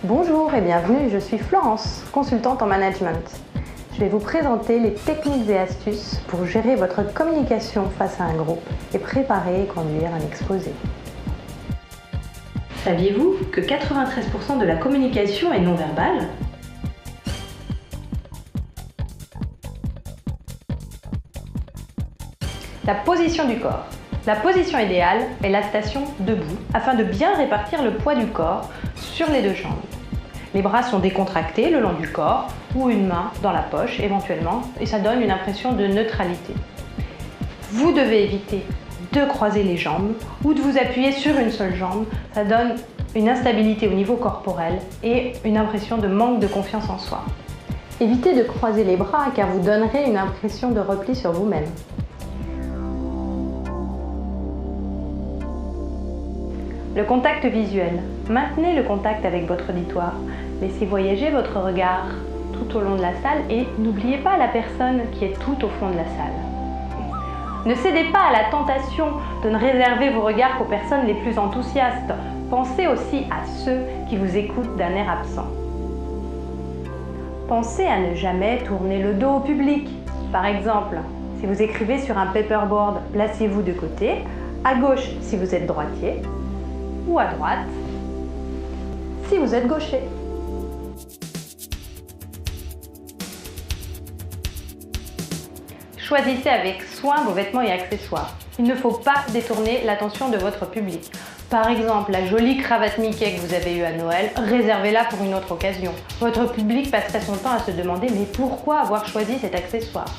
Bonjour et bienvenue, je suis Florence, consultante en management. Je vais vous présenter les techniques et astuces pour gérer votre communication face à un groupe et préparer et conduire un exposé. Saviez-vous que 93% de la communication est non verbale ? La position du corps. La position idéale est la station debout afin de bien répartir le poids du corps sur les deux jambes. Les bras sont décontractés le long du corps ou une main dans la poche éventuellement et ça donne une impression de neutralité. Vous devez éviter de croiser les jambes ou de vous appuyer sur une seule jambe. Ça donne une instabilité au niveau corporel et une impression de manque de confiance en soi. Évitez de croiser les bras car vous donnerez une impression de repli sur vous-même. Le contact visuel. Maintenez le contact avec votre auditoire. Laissez voyager votre regard tout au long de la salle et n'oubliez pas la personne qui est tout au fond de la salle. Ne cédez pas à la tentation de ne réserver vos regards qu'aux personnes les plus enthousiastes. Pensez aussi à ceux qui vous écoutent d'un air absent. Pensez à ne jamais tourner le dos au public. Par exemple, si vous écrivez sur un paperboard, placez-vous de côté, à gauche si vous êtes droitier, ou à droite si vous êtes gaucher. Choisissez avec soin vos vêtements et accessoires. Il ne faut pas détourner l'attention de votre public. Par exemple, la jolie cravate Mickey que vous avez eue à Noël, réservez-la pour une autre occasion. Votre public passerait son temps à se demander « mais pourquoi avoir choisi cet accessoire ?»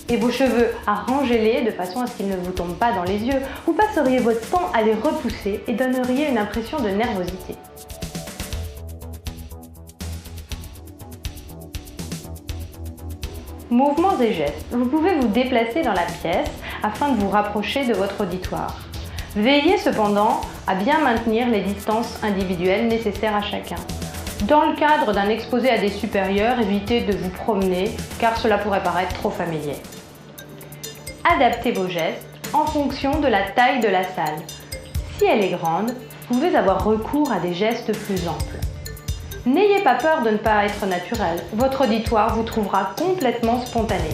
Et vos cheveux, arrangez-les de façon à ce qu'ils ne vous tombent pas dans les yeux. Vous passeriez votre temps à les repousser et donneriez une impression de nervosité. Mouvements et gestes. Vous pouvez vous déplacer dans la pièce afin de vous rapprocher de votre auditoire. Veillez cependant à bien maintenir les distances individuelles nécessaires à chacun. Dans le cadre d'un exposé à des supérieurs, évitez de vous promener car cela pourrait paraître trop familier. Adaptez vos gestes en fonction de la taille de la salle. Si elle est grande, vous pouvez avoir recours à des gestes plus amples. N'ayez pas peur de ne pas être naturel, votre auditoire vous trouvera complètement spontané.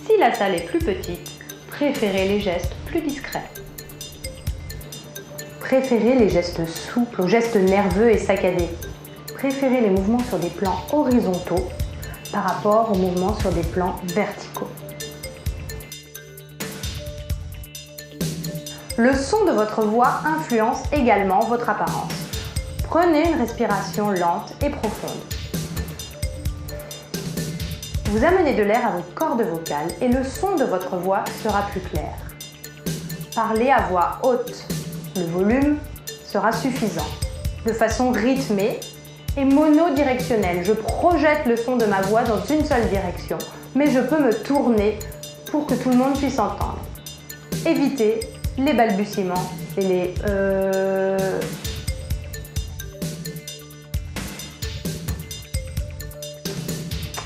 Si la salle est plus petite, préférez les gestes plus discrets. Préférez les gestes souples aux gestes nerveux et saccadés. Préférez les mouvements sur des plans horizontaux par rapport aux mouvements sur des plans verticaux. Le son de votre voix influence également votre apparence. Prenez une respiration lente et profonde. Vous amenez de l'air à vos cordes vocales et le son de votre voix sera plus clair. Parlez à voix haute. Le volume sera suffisant. De façon rythmée et monodirectionnelle. Je projette le son de ma voix dans une seule direction, mais je peux me tourner pour que tout le monde puisse entendre. Évitez les balbutiements et les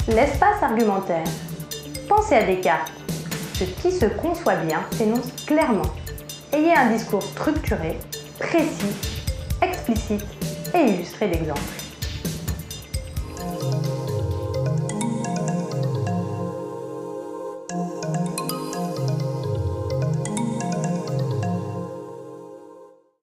L'espace argumentaire. Pensez à Descartes. Ce qui se conçoit bien s'énonce clairement. Ayez un discours structuré, précis, explicite et illustré d'exemples.